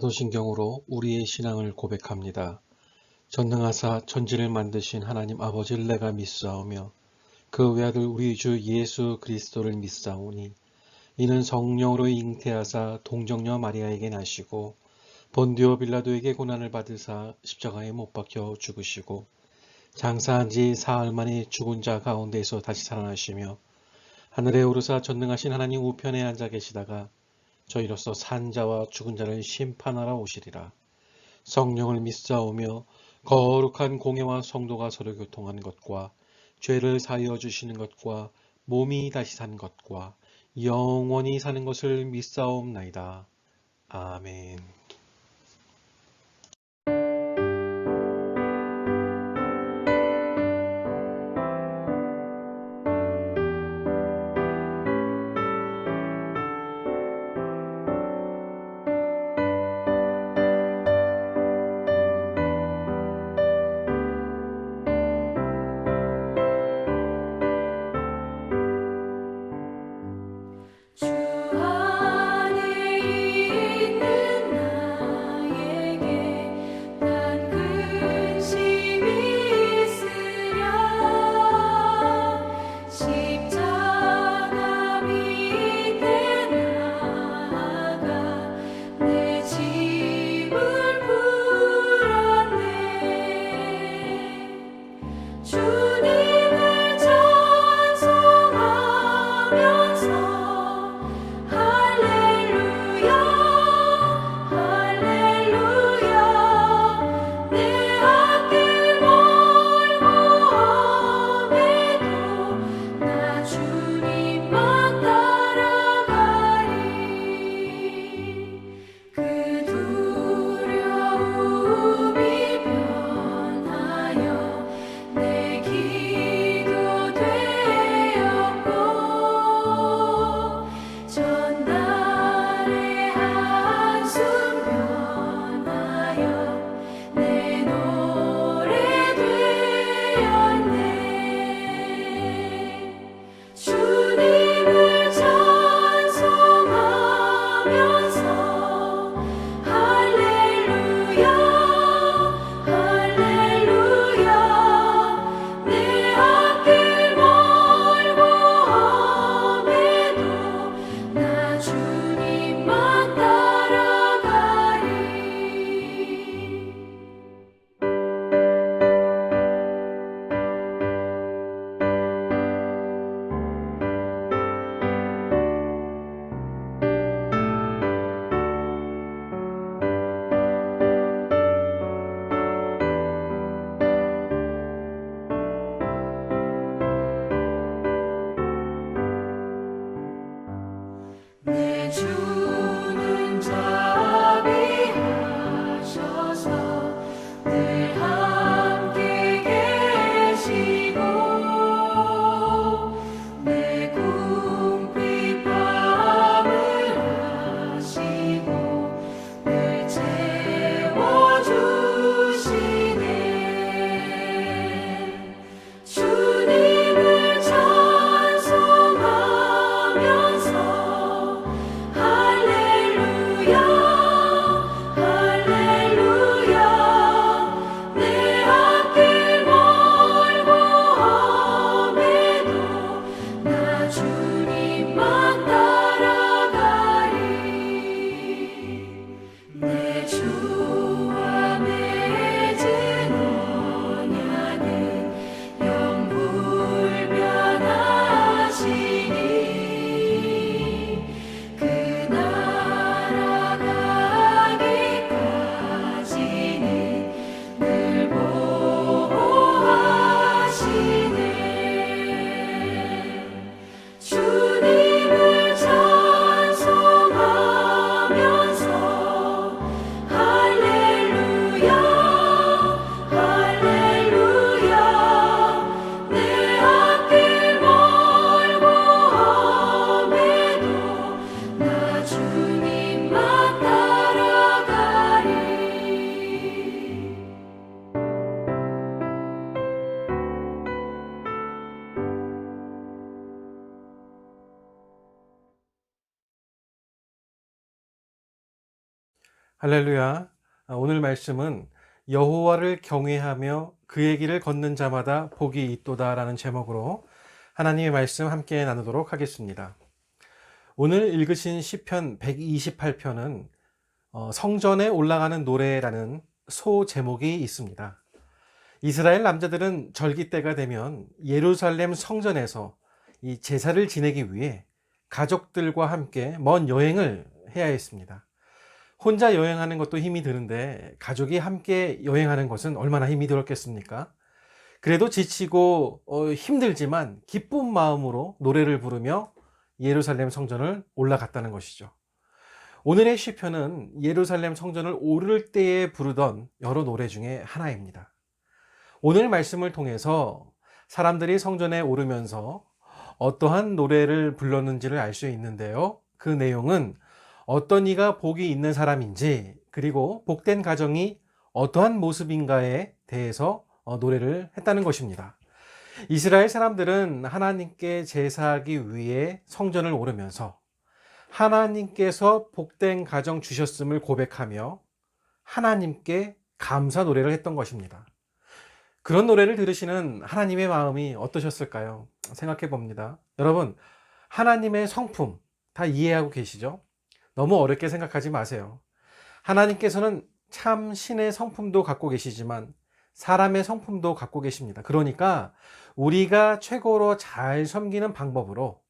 사도신경으로 우리의 신앙을 고백합니다. 전능하사 천지를 만드신 하나님 아버지를 내가 믿사오며 그 외아들 우리 주 예수 그리스도를 믿사오니 이는 성령으로 잉태하사 동정녀 마리아에게 나시고 본디오 빌라도에게 고난을 받으사 십자가에 못 박혀 죽으시고 장사한 지 사흘 만에 죽은 자 가운데에서 다시 살아나시며 하늘에 오르사 전능하신 하나님 우편에 앉아 계시다가 저희로서 산 자와 죽은 자를 심판하러 오시리라. 성령을 믿사오며 거룩한 공예와 성도가 서로 교통하는 것과 죄를 사하여 주시는 것과 몸이 다시 산 것과 영원히 사는 것을 믿사옵나이다. 아멘. 주 안에 있는 할렐루야. 오늘 말씀은 여호와를 경외하며 그의 길을 걷는 자마다 복이 있도다라는 제목으로 하나님의 말씀 함께 나누도록 하겠습니다. 오늘 읽으신 시편 128편은 성전에 올라가는 노래라는 소 제목이 있습니다. 이스라엘 남자들은 절기 때가 되면 예루살렘 성전에서 이 제사를 지내기 위해 가족들과 함께 먼 여행을 해야 했습니다. 혼자 여행하는 것도 힘이 드는데 가족이 함께 여행하는 것은 얼마나 힘이 들었겠습니까? 그래도 지치고 힘들지만 기쁜 마음으로 노래를 부르며 예루살렘 성전을 올라갔다는 것이죠. 오늘의 시편은 예루살렘 성전을 오를 때에 부르던 여러 노래 중에 하나입니다. 오늘 말씀을 통해서 사람들이 성전에 오르면서 어떠한 노래를 불렀는지를 알 수 있는데요. 그 내용은 어떤 이가 복이 있는 사람인지, 그리고 복된 가정이 어떠한 모습인가에 대해서 노래를 했다는 것입니다. 이스라엘 사람들은 하나님께 제사하기 위해 성전을 오르면서 하나님께서 복된 가정 주셨음을 고백하며 하나님께 감사 노래를 했던 것입니다. 그런 노래를 들으시는 하나님의 마음이 어떠셨을까요? 생각해 봅니다. 여러분, 하나님의 성품 다 이해하고 계시죠? 너무 어렵게 생각하지 마세요. 하나님께서는 참 신의 성품도 갖고 계시지만 사람의 성품도 갖고 계십니다. 그러니까 우리가 최고로 잘 섬기는 방법으로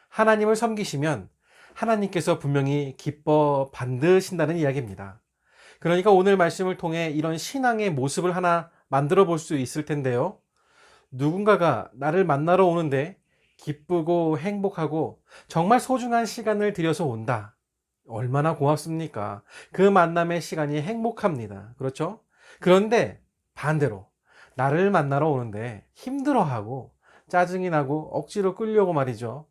하나님을 섬기시면 하나님께서 분명히 기뻐 받으신다는 이야기입니다. 그러니까 오늘 말씀을 통해 이런 신앙의 모습을 하나 만들어 볼 수 있을 텐데요. 누군가가 나를 만나러 오는데 기쁘고 행복하고 정말 소중한 시간을 들여서 온다. 얼마나 고맙습니까? 그 만남의 시간이 행복합니다. 그렇죠? 그런데 반대로 나를 만나러 오는데 힘들어하고 짜증이 나고 억지로 끌려고 말이죠.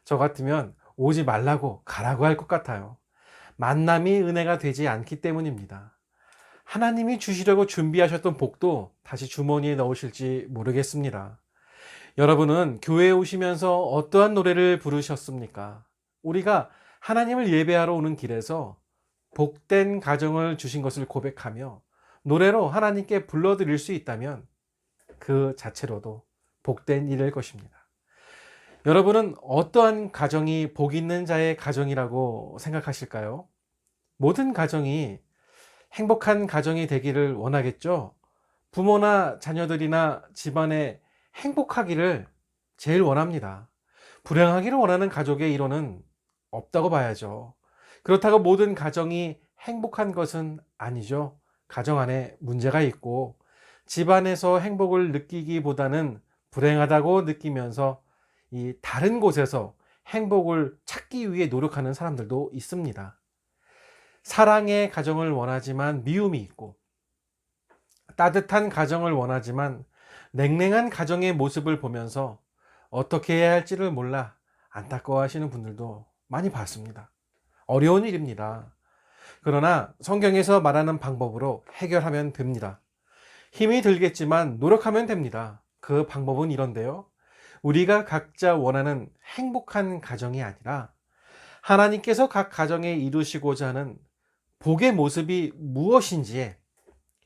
저 같으면 오지 말라고 가라고 할 것 같아요. 만남이 은혜가 되지 않기 때문입니다. 하나님이 주시려고 준비하셨던 복도 다시 주머니에 넣으실지 모르겠습니다. 여러분은 교회에 오시면서 어떠한 노래를 부르셨습니까? 우리가 하나님을 예배하러 오는 길에서 복된 가정을 주신 것을 고백하며 노래로 하나님께 불러드릴 수 있다면 그 자체로도 복된 일일 것입니다. 여러분은 어떠한 가정이 복 있는 자의 가정이라고 생각하실까요? 모든 가정이 행복한 가정이 되기를 원하겠죠? 부모나 자녀들이나 집안에 행복하기를 제일 원합니다. 불행하기를 원하는 가족의 일원은 없다고 봐야죠. 그렇다고 모든 가정이 행복한 것은 아니죠. 가정 안에 문제가 있고 집안에서 행복을 느끼기보다는 불행하다고 느끼면서 이 다른 곳에서 행복을 찾기 위해 노력하는 사람들도 있습니다. 사랑의 가정을 원하지만 미움이 있고 따뜻한 가정을 원하지만 냉랭한 가정의 모습을 보면서 어떻게 해야 할지를 몰라 안타까워하시는 분들도 많이 봤습니다. 어려운 일입니다. 그러나 성경에서 말하는 방법으로 해결하면 됩니다. 힘이 들겠지만 노력하면 됩니다. 그 방법은 이런데요. 우리가 각자 원하는 행복한 가정이 아니라 하나님께서 각 가정에 이루시고자 하는 복의 모습이 무엇인지에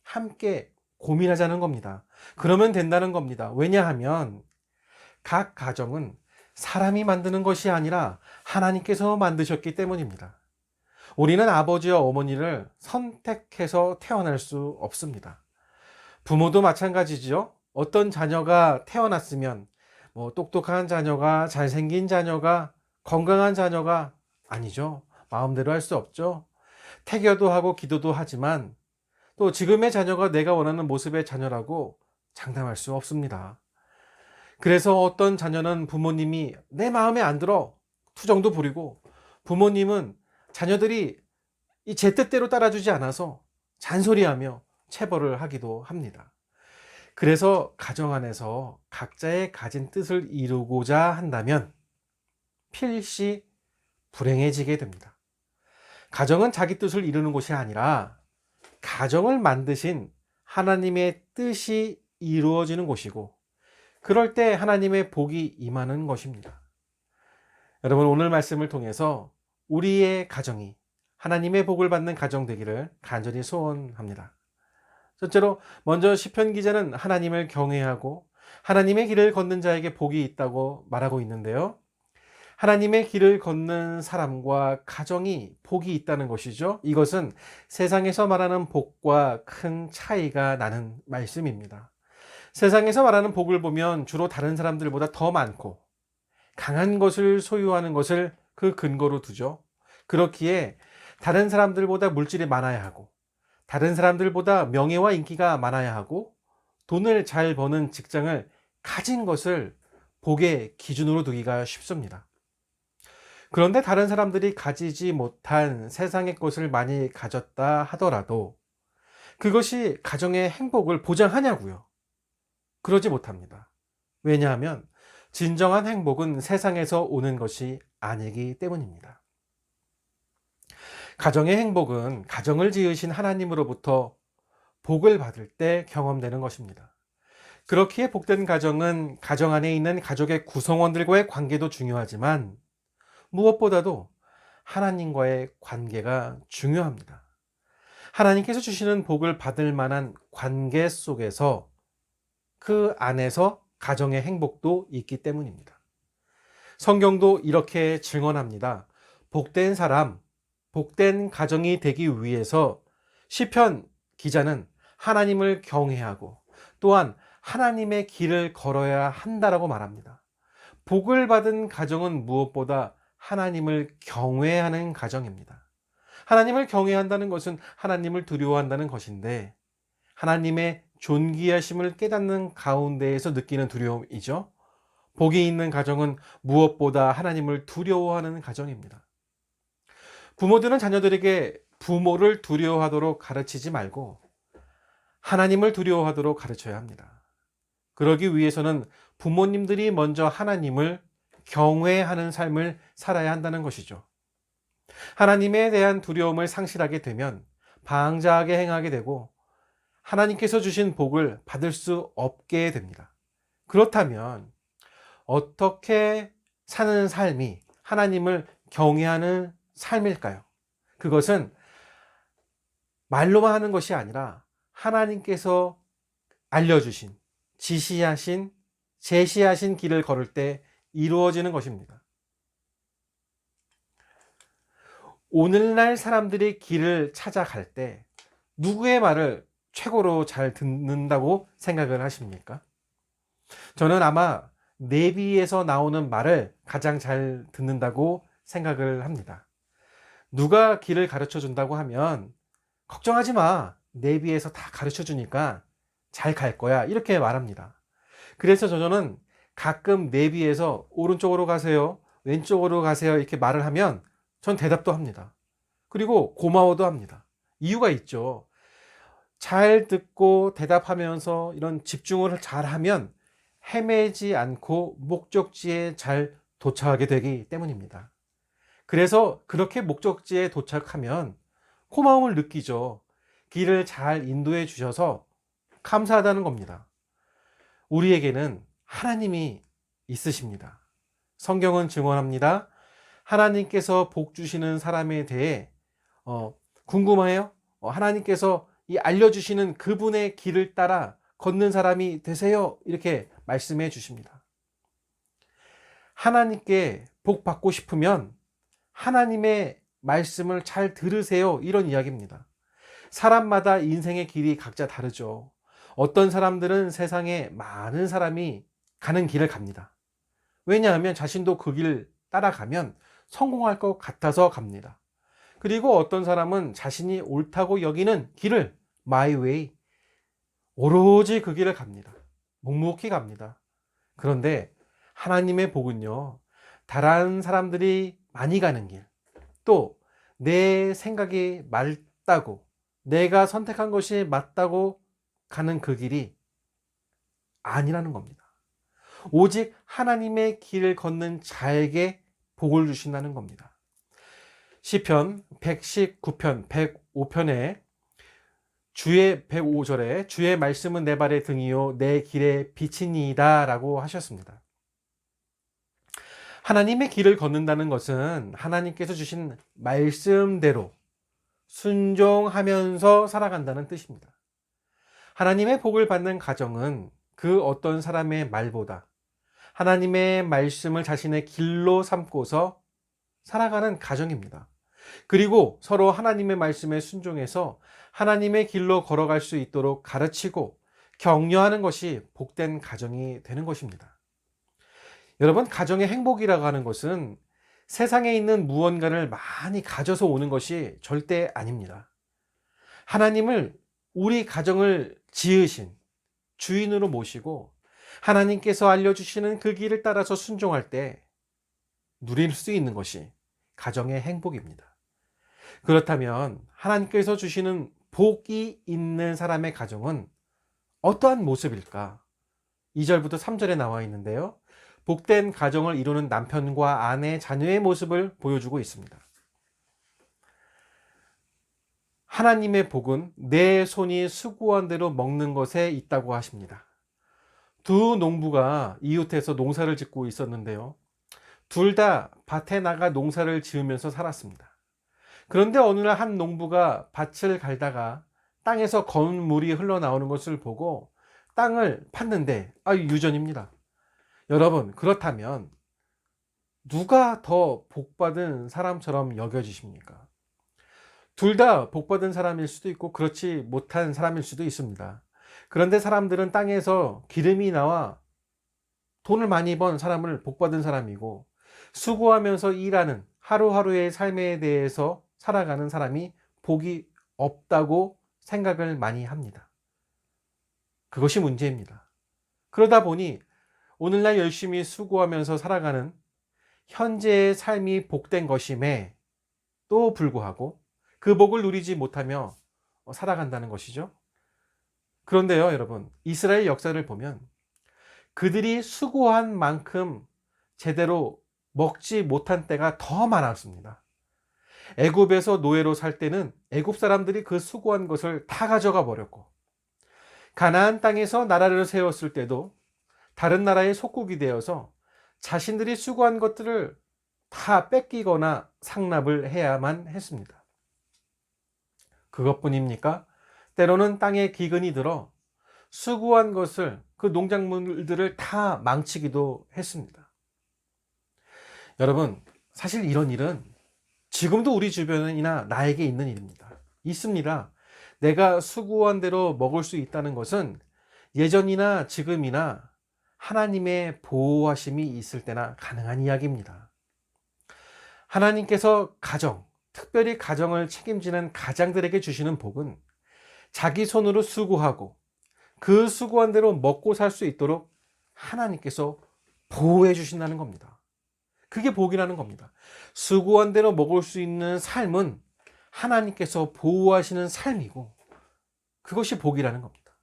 함께 고민하자는 겁니다. 그러면 된다는 겁니다. 왜냐하면 각 가정은 사람이 만드는 것이 아니라 하나님께서 만드셨기 때문입니다. 우리는 아버지와 어머니를 선택해서 태어날 수 없습니다. 부모도 마찬가지죠. 어떤 자녀가 태어났으면 똑똑한 자녀가, 잘생긴 자녀가, 건강한 자녀가 아니죠. 마음대로 할 수 없죠. 태교도 하고 기도도 하지만 또 지금의 자녀가 내가 원하는 모습의 자녀라고 장담할 수 없습니다. 그래서 어떤 자녀는 부모님이 내 마음에 안 들어 투정도 부리고, 부모님은 자녀들이 제 뜻대로 따라주지 않아서 잔소리하며 체벌을 하기도 합니다. 그래서 가정 안에서 각자의 가진 뜻을 이루고자 한다면 필시 불행해지게 됩니다. 가정은 자기 뜻을 이루는 곳이 아니라 가정을 만드신 하나님의 뜻이 이루어지는 곳이고, 그럴 때 하나님의 복이 임하는 것입니다. 여러분, 오늘 말씀을 통해서 우리의 가정이 하나님의 복을 받는 가정 되기를 간절히 소원합니다. 첫째로 먼저 시편 기자는 하나님을 경외하고 하나님의 길을 걷는 자에게 복이 있다고 말하고 있는데요. 하나님의 길을 걷는 사람과 가정이 복이 있다는 것이죠. 이것은 세상에서 말하는 복과 큰 차이가 나는 말씀입니다. 세상에서 말하는 복을 보면 주로 다른 사람들보다 더 많고 강한 것을 소유하는 것을 그 근거로 두죠. 그렇기에 다른 사람들보다 물질이 많아야 하고 다른 사람들보다 명예와 인기가 많아야 하고 돈을 잘 버는 직장을 가진 것을 복의 기준으로 두기가 쉽습니다. 그런데 다른 사람들이 가지지 못한 세상의 것을 많이 가졌다 하더라도 그것이 가정의 행복을 보장하냐고요? 그러지 못합니다. 왜냐하면 진정한 행복은 세상에서 오는 것이 아니기 때문입니다. 가정의 행복은 가정을 지으신 하나님으로부터 복을 받을 때 경험되는 것입니다. 그렇기에 복된 가정은 가정 안에 있는 가족의 구성원들과의 관계도 중요하지만 무엇보다도 하나님과의 관계가 중요합니다. 하나님께서 주시는 복을 받을 만한 관계 속에서 그 안에서 가정의 행복도 있기 때문입니다. 성경도 이렇게 증언합니다. 복된 사람, 복된 가정이 되기 위해서 시편 기자는 하나님을 경외하고 또한 하나님의 길을 걸어야 한다라고 말합니다. 복을 받은 가정은 무엇보다 하나님을 경외하는 가정입니다. 하나님을 경외한다는 것은 하나님을 두려워한다는 것인데 하나님의 존귀하심을 깨닫는 가운데에서 느끼는 두려움이죠. 복이 있는 가정은 무엇보다 하나님을 두려워하는 가정입니다. 부모들은 자녀들에게 부모를 두려워하도록 가르치지 말고 하나님을 두려워하도록 가르쳐야 합니다. 그러기 위해서는 부모님들이 먼저 하나님을 경외하는 삶을 살아야 한다는 것이죠. 하나님에 대한 두려움을 상실하게 되면 방자하게 행하게 되고 하나님께서 주신 복을 받을 수 없게 됩니다. 그렇다면 어떻게 사는 삶이 하나님을 경외하는 삶일까요? 그것은 말로만 하는 것이 아니라 하나님께서 알려주신, 지시하신, 제시하신 길을 걸을 때 이루어지는 것입니다. 오늘날 사람들이 길을 찾아갈 때 누구의 말을 최고로 잘 듣는다고 생각을 하십니까? 저는 아마 내비에서 나오는 말을 가장 잘 듣는다고 생각을 합니다. 누가 길을 가르쳐 준다고 하면 걱정하지 마. 내비에서 다 가르쳐 주니까 잘 갈 거야. 이렇게 말합니다. 그래서 저는 가끔 내비에서 오른쪽으로 가세요. 왼쪽으로 가세요. 이렇게 말을 하면 전 대답도 합니다. 그리고 고마워도 합니다. 이유가 있죠. 잘 듣고 대답하면서 이런 집중을 잘 하면 헤매지 않고 목적지에 잘 도착하게 되기 때문입니다. 그래서 그렇게 목적지에 도착하면 고마움을 느끼죠. 길을 잘 인도해 주셔서 감사하다는 겁니다. 우리에게는 하나님이 있으십니다. 성경은 증언합니다. 하나님께서 복 주시는 사람에 대해 궁금해요? 하나님께서 이 알려주시는 그분의 길을 따라 걷는 사람이 되세요. 이렇게 말씀해 주십니다. 하나님께 복 받고 싶으면 하나님의 말씀을 잘 들으세요. 이런 이야기입니다. 사람마다 인생의 길이 각자 다르죠. 어떤 사람들은 세상에 많은 사람이 가는 길을 갑니다. 왜냐하면 자신도 그 길 따라가면 성공할 것 같아서 갑니다. 그리고 어떤 사람은 자신이 옳다고 여기는 길을 my way, 오로지 그 길을 갑니다. 묵묵히 갑니다. 그런데 하나님의 복은요, 다른 사람들이 많이 가는 길, 또 내 생각이 맞다고, 내가 선택한 것이 맞다고 가는 그 길이 아니라는 겁니다. 오직 하나님의 길을 걷는 자에게 복을 주신다는 겁니다. 시편 119편 105편에 주의 105절에 주의 말씀은 내 발의 등이요 내 길의 빛이니이다 라고 하셨습니다. 하나님의 길을 걷는다는 것은 하나님께서 주신 말씀대로 순종하면서 살아간다는 뜻입니다. 하나님의 복을 받는 가정은 그 어떤 사람의 말보다 하나님의 말씀을 자신의 길로 삼고서 살아가는 가정입니다. 그리고 서로 하나님의 말씀에 순종해서 하나님의 길로 걸어갈 수 있도록 가르치고 격려하는 것이 복된 가정이 되는 것입니다. 여러분, 가정의 행복이라고 하는 것은 세상에 있는 무언가를 많이 가져서 오는 것이 절대 아닙니다. 하나님을 우리 가정을 지으신 주인으로 모시고 하나님께서 알려주시는 그 길을 따라서 순종할 때 누릴 수 있는 것이 가정의 행복입니다. 그렇다면 하나님께서 주시는 복이 있는 사람의 가정은 어떠한 모습일까? 2절부터 3절에 나와 있는데요. 복된 가정을 이루는 남편과 아내, 자녀의 모습을 보여주고 있습니다. 하나님의 복은 내 손이 수고한 대로 먹는 것에 있다고 하십니다. 두 농부가 이웃에서 농사를 짓고 있었는데요. 둘 다 밭에 나가 농사를 지으면서 살았습니다. 그런데 어느 날 한 농부가 밭을 갈다가 땅에서 검은 물이 흘러나오는 것을 보고 땅을 팠는데 유전입니다. 여러분, 그렇다면 누가 더 복받은 사람처럼 여겨지십니까? 둘 다 복받은 사람일 수도 있고 그렇지 못한 사람일 수도 있습니다. 그런데 사람들은 땅에서 기름이 나와 돈을 많이 번 사람을 복받은 사람이고, 수고하면서 일하는 하루하루의 삶에 대해서 살아가는 사람이 복이 없다고 생각을 많이 합니다. 그것이 문제입니다. 그러다 보니 오늘날 열심히 수고하면서 살아가는 현재의 삶이 복된 것임에 또 불구하고 그 복을 누리지 못하며 살아간다는 것이죠. 그런데요, 여러분, 이스라엘 역사를 보면 그들이 수고한 만큼 제대로 먹지 못한 때가 더 많았습니다. 애굽에서 노예로 살 때는 애굽 사람들이 그 수고한 것을 다 가져가 버렸고, 가나안 땅에서 나라를 세웠을 때도 다른 나라의 속국이 되어서 자신들이 수고한 것들을 다 뺏기거나 상납을 해야만 했습니다. 그것뿐입니까? 때로는 땅에 기근이 들어 수고한 것을, 그 농작물들을 다 망치기도 했습니다. 여러분, 사실 이런 일은 지금도 우리 주변이나 나에게 있는 일입니다. 있습니다. 내가 수고한 대로 먹을 수 있다는 것은 예전이나 지금이나 하나님의 보호하심이 있을 때나 가능한 이야기입니다. 하나님께서 가정, 특별히 가정을 책임지는 가장들에게 주시는 복은 자기 손으로 수고하고 그 수고한 대로 먹고 살 수 있도록 하나님께서 보호해 주신다는 겁니다. 그게 복이라는 겁니다. 수고한 대로 먹을 수 있는 삶은 하나님께서 보호하시는 삶이고, 그것이 복이라는 겁니다.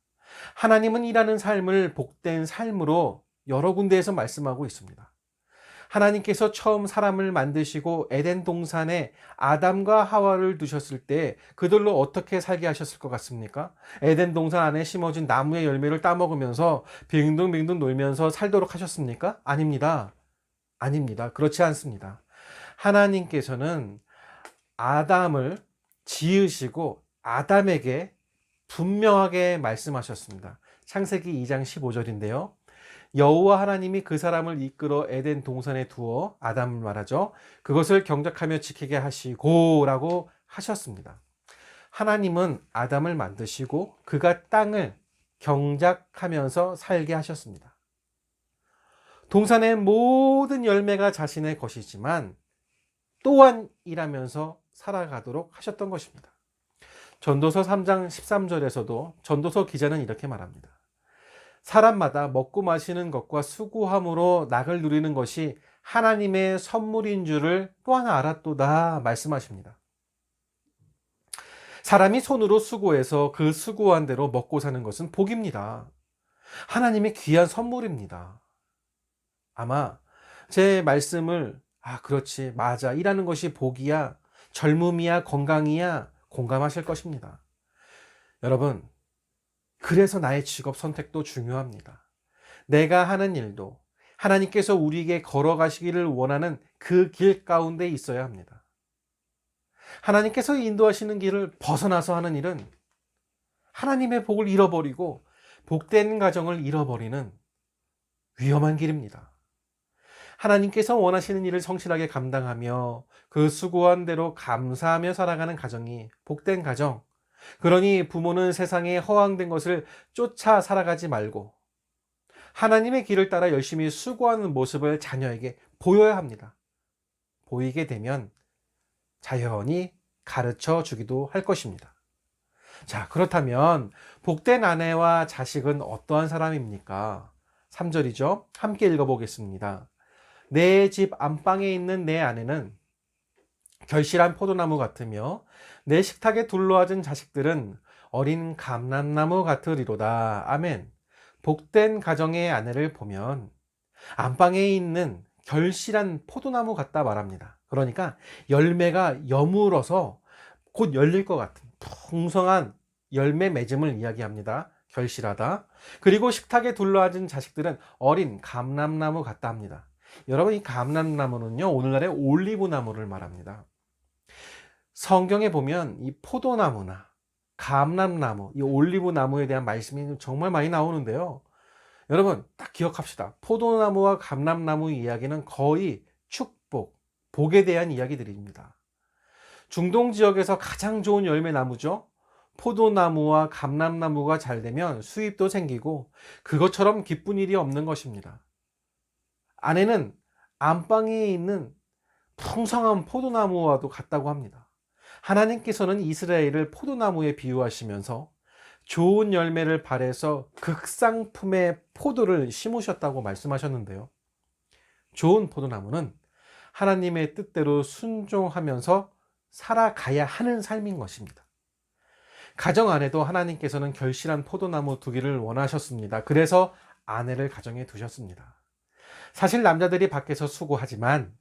하나님은 일하는 삶을 복된 삶으로 여러 군데에서 말씀하고 있습니다. 하나님께서 처음 사람을 만드시고 에덴 동산에 아담과 하와를 두셨을 때 그들로 어떻게 살게 하셨을 것 같습니까? 에덴 동산 안에 심어진 나무의 열매를 따먹으면서 빙둥빙둥 놀면서 살도록 하셨습니까? 아닙니다. 아닙니다. 그렇지 않습니다. 하나님께서는 아담을 지으시고 아담에게 분명하게 말씀하셨습니다. 창세기 2장 15절인데요. 여호와 하나님이 그 사람을 이끌어 에덴 동산에 두어, 아담을 말하죠, 그것을 경작하며 지키게 하시고 라고 하셨습니다. 하나님은 아담을 만드시고 그가 땅을 경작하면서 살게 하셨습니다. 동산의 모든 열매가 자신의 것이지만 또한 일하면서 살아가도록 하셨던 것입니다. 전도서 3장 13절에서도 전도서 기자는 이렇게 말합니다. 사람마다 먹고 마시는 것과 수고함으로 낙을 누리는 것이 하나님의 선물인 줄을 또 하나 알았도다 말씀하십니다. 사람이 손으로 수고해서 그 수고한 대로 먹고 사는 것은 복입니다. 하나님의 귀한 선물입니다. 아마 제 말씀을 그렇지, 맞아, 일하는 것이 복이야, 젊음이야, 건강이야 공감하실 것입니다. 여러분, 그래서 나의 직업 선택도 중요합니다. 내가 하는 일도 하나님께서 우리에게 걸어가시기를 원하는 그 길 가운데 있어야 합니다. 하나님께서 인도하시는 길을 벗어나서 하는 일은 하나님의 복을 잃어버리고 복된 가정을 잃어버리는 위험한 길입니다. 하나님께서 원하시는 일을 성실하게 감당하며 그 수고한 대로 감사하며 살아가는 가정이 복된 가정. 그러니 부모는 세상에 허황된 것을 쫓아 살아가지 말고 하나님의 길을 따라 열심히 수고하는 모습을 자녀에게 보여야 합니다. 보이게 되면 자연히 가르쳐 주기도 할 것입니다. 자, 그렇다면 복된 아내와 자식은 어떠한 사람입니까? 3절이죠. 함께 읽어보겠습니다. 내 집 안방에 있는 내 아내는 결실한 포도나무 같으며 내 식탁에 둘러앉은 자식들은 어린 감람나무 같으리로다. 아멘. 복된 가정의 아내를 보면 안방에 있는 결실한 포도나무 같다 말합니다. 그러니까 열매가 여물어서 곧 열릴 것 같은 풍성한 열매 맺음을 이야기합니다. 결실하다. 그리고 식탁에 둘러앉은 자식들은 어린 감람나무 같다 합니다. 여러분, 이 감람나무는요, 오늘날의 올리브나무를 말합니다. 성경에 보면 이 포도나무나 감람나무, 이 올리브나무에 대한 말씀이 정말 많이 나오는데요. 여러분, 딱 기억합시다. 포도나무와 감람나무 이야기는 거의 축복, 복에 대한 이야기들입니다. 중동 지역에서 가장 좋은 열매나무죠. 포도나무와 감람나무가 잘 되면 수입도 생기고 그것처럼 기쁜 일이 없는 것입니다. 아내는 안방에 있는 풍성한 포도나무와도 같다고 합니다. 하나님께서는 이스라엘을 포도나무에 비유하시면서 좋은 열매를 발해서 극상품의 포도를 심으셨다고 말씀하셨는데요. 좋은 포도나무는 하나님의 뜻대로 순종하면서 살아가야 하는 삶인 것입니다. 가정 안에도 하나님께서는 결실한 포도나무 두기를 원하셨습니다. 그래서 아내를 가정에 두셨습니다. 사실 남자들이 밖에서 수고하지만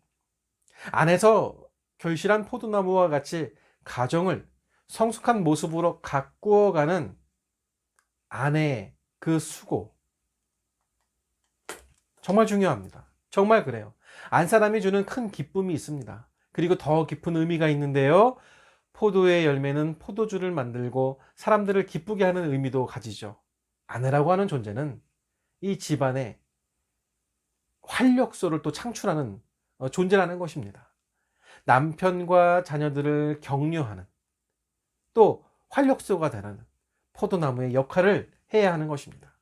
안에서 결실한 포도나무와 같이 가정을 성숙한 모습으로 가꾸어가는 아내의 그 수고, 정말 중요합니다. 정말 그래요. 안 사람이 주는 큰 기쁨이 있습니다. 그리고 더 깊은 의미가 있는데요. 포도의 열매는 포도주를 만들고 사람들을 기쁘게 하는 의미도 가지죠. 아내라고 하는 존재는 이 집안에 활력소를 또 창출하는 존재라는 것입니다. 남편과 자녀들을 격려하는, 또 활력소가 되는 포도나무의 역할을 해야 하는 것입니다.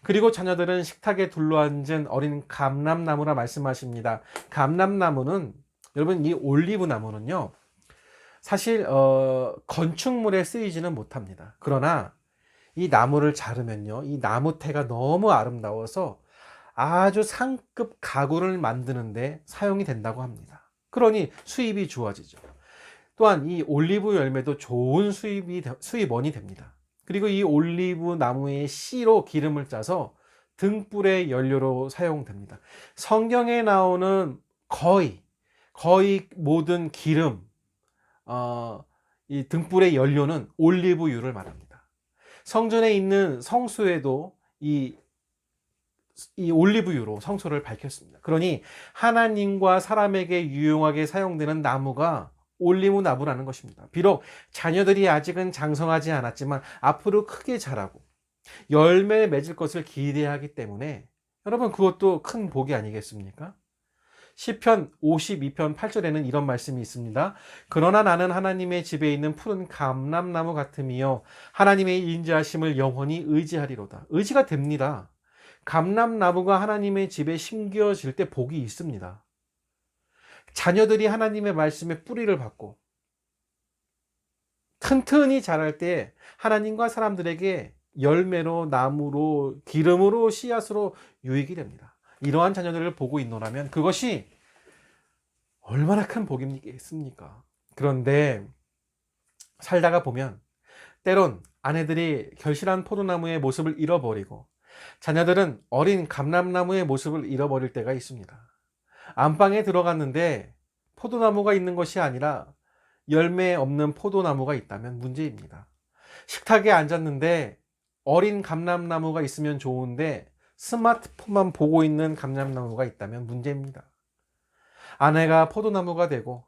그리고 자녀들은 식탁에 둘러앉은 어린 감람나무라 말씀하십니다. 감람나무는, 여러분, 이 올리브나무는요, 사실 건축물에 쓰이지는 못합니다. 그러나 이 나무를 자르면요, 이 나무태가 너무 아름다워서 아주 상급 가구를 만드는데 사용이 된다고 합니다. 그러니 수입이 좋아지죠. 또한 이 올리브 열매도 좋은 수입원이 됩니다. 그리고 이 올리브 나무의 씨로 기름을 짜서 등불의 연료로 사용됩니다. 성경에 나오는 거의 모든 기름, 이 등불의 연료는 올리브유를 말합니다. 성전에 있는 성소에도 이 올리브유로 성소를 밝혔습니다. 그러니 하나님과 사람에게 유용하게 사용되는 나무가 올리브 나무라는 것입니다. 비록 자녀들이 아직은 장성하지 않았지만 앞으로 크게 자라고 열매 맺을 것을 기대하기 때문에 여러분, 그것도 큰 복이 아니겠습니까? 시편 52편 8절에는 이런 말씀이 있습니다. 그러나 나는 하나님의 집에 있는 푸른 감람나무 같으며 하나님의 인자하심을 영원히 의지하리로다. 의지가 됩니다. 감람나무가 하나님의 집에 심겨질 때 복이 있습니다. 자녀들이 하나님의 말씀에 뿌리를 받고 튼튼히 자랄 때 하나님과 사람들에게 열매로, 나무로, 기름으로, 씨앗으로 유익이 됩니다. 이러한 자녀들을 보고 있노라면 그것이 얼마나 큰 복이겠습니까? 그런데 살다가 보면 때론 아내들이 결실한 포도나무의 모습을 잃어버리고 자녀들은 어린 감람나무의 모습을 잃어버릴 때가 있습니다. 안방에 들어갔는데 포도나무가 있는 것이 아니라 열매 없는 포도나무가 있다면 문제입니다. 식탁에 앉았는데 어린 감람나무가 있으면 좋은데 스마트폰만 보고 있는 감람나무가 있다면 문제입니다. 아내가 포도나무가 되고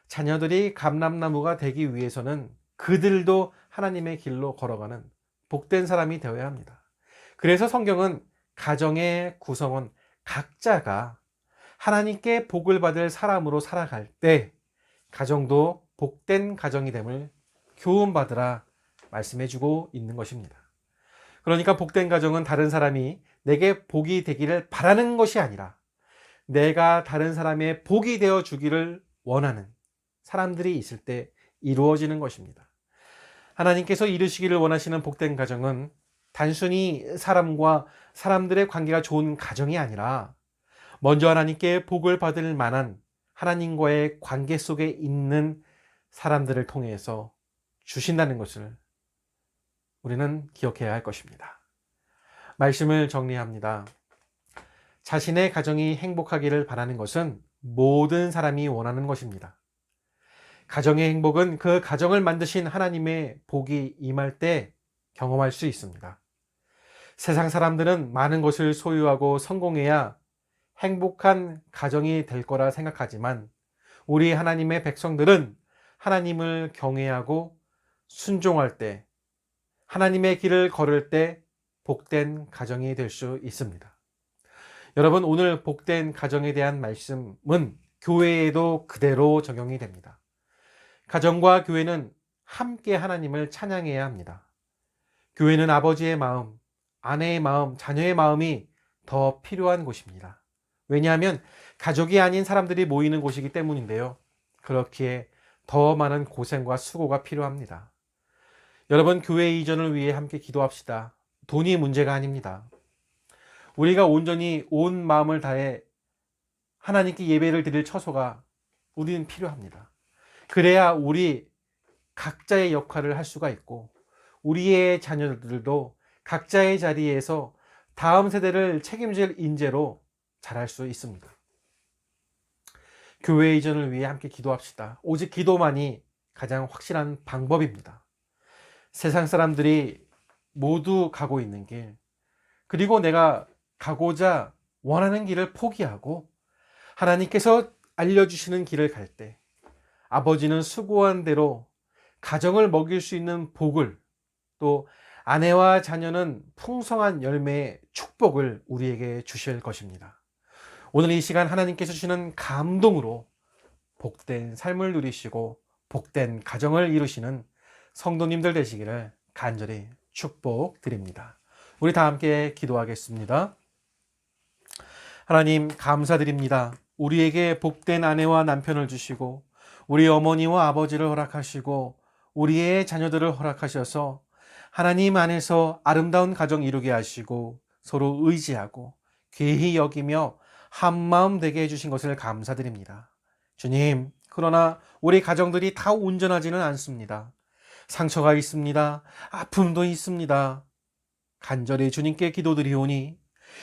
자녀들이 감람나무가 되기 위해서는 그들도 하나님의 길로 걸어가는 복된 사람이 되어야 합니다. 그래서 성경은 가정의 구성원 각자가 하나님께 복을 받을 사람으로 살아갈 때 가정도 복된 가정이 됨을 교훈받으라 말씀해주고 있는 것입니다. 그러니까 복된 가정은 다른 사람이 내게 복이 되기를 바라는 것이 아니라 내가 다른 사람의 복이 되어 주기를 원하는 사람들이 있을 때 이루어지는 것입니다. 하나님께서 이루시기를 원하시는 복된 가정은 단순히 사람과 사람들의 관계가 좋은 가정이 아니라 먼저 하나님께 복을 받을 만한 하나님과의 관계 속에 있는 사람들을 통해서 주신다는 것을 우리는 기억해야 할 것입니다. 말씀을 정리합니다. 자신의 가정이 행복하기를 바라는 것은 모든 사람이 원하는 것입니다. 가정의 행복은 그 가정을 만드신 하나님의 복이 임할 때 경험할 수 있습니다. 세상 사람들은 많은 것을 소유하고 성공해야 행복한 가정이 될 거라 생각하지만 우리 하나님의 백성들은 하나님을 경외하고 순종할 때, 하나님의 길을 걸을 때 복된 가정이 될 수 있습니다. 여러분, 오늘 복된 가정에 대한 말씀은 교회에도 그대로 적용이 됩니다. 가정과 교회는 함께 하나님을 찬양해야 합니다. 교회는 아버지의 마음, 아내의 마음, 자녀의 마음이 더 필요한 곳입니다. 왜냐하면 가족이 아닌 사람들이 모이는 곳이기 때문인데요. 그렇기에 더 많은 고생과 수고가 필요합니다. 여러분, 교회 이전을 위해 함께 기도합시다. 돈이 문제가 아닙니다. 우리가 온전히 온 마음을 다해 하나님께 예배를 드릴 처소가 우리는 필요합니다. 그래야 우리 각자의 역할을 할 수가 있고 우리의 자녀들도 각자의 자리에서 다음 세대를 책임질 인재로 자랄 수 있습니다. 교회 이전을 위해 함께 기도합시다. 오직 기도만이 가장 확실한 방법입니다. 세상 사람들이 모두 가고 있는 길, 그리고 내가 가고자 원하는 길을 포기하고 하나님께서 알려주시는 길을 갈 때 아버지는 수고한 대로 가정을 먹일 수 있는 복을, 또 아내와 자녀는 풍성한 열매의 축복을 우리에게 주실 것입니다. 오늘 이 시간 하나님께서 주시는 감동으로 복된 삶을 누리시고 복된 가정을 이루시는 성도님들 되시기를 간절히 축복드립니다. 우리 다 함께 기도하겠습니다. 하나님, 감사드립니다. 우리에게 복된 아내와 남편을 주시고 우리 어머니와 아버지를 허락하시고 우리의 자녀들을 허락하셔서 하나님 안에서 아름다운 가정 이루게 하시고 서로 의지하고 귀히 여기며 한마음 되게 해주신 것을 감사드립니다. 주님, 그러나 우리 가정들이 다 온전하지는 않습니다. 상처가 있습니다. 아픔도 있습니다. 간절히 주님께 기도드리오니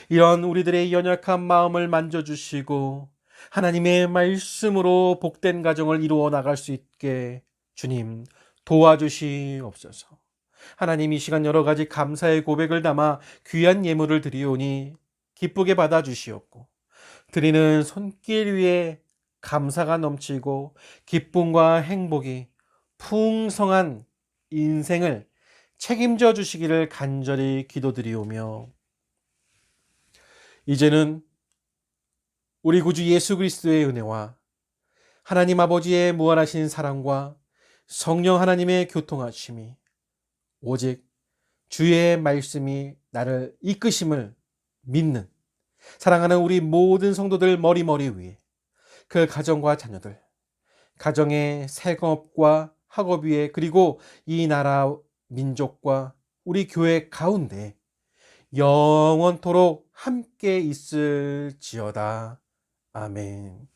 이런 우리들의 연약한 마음을 만져주시고 하나님의 말씀으로 복된 가정을 이루어 나갈 수 있게 주님 도와주시옵소서. 하나님, 이 시간 여러 가지 감사의 고백을 담아 귀한 예물을 드리오니 기쁘게 받아주시옵고 드리는 손길 위에 감사가 넘치고 기쁨과 행복이 풍성한 인생을 책임져 주시기를 간절히 기도드리오며 이제는 우리 구주 예수 그리스도의 은혜와 하나님 아버지의 무한하신 사랑과 성령 하나님의 교통하심이 오직 주의 말씀이 나를 이끄심을 믿는 사랑하는 우리 모든 성도들 머리머리 위에 그 가정과 자녀들, 가정의 생업과 학업 위에, 그리고 이 나라 민족과 우리 교회 가운데 영원토록 함께 있을지어다. 아멘.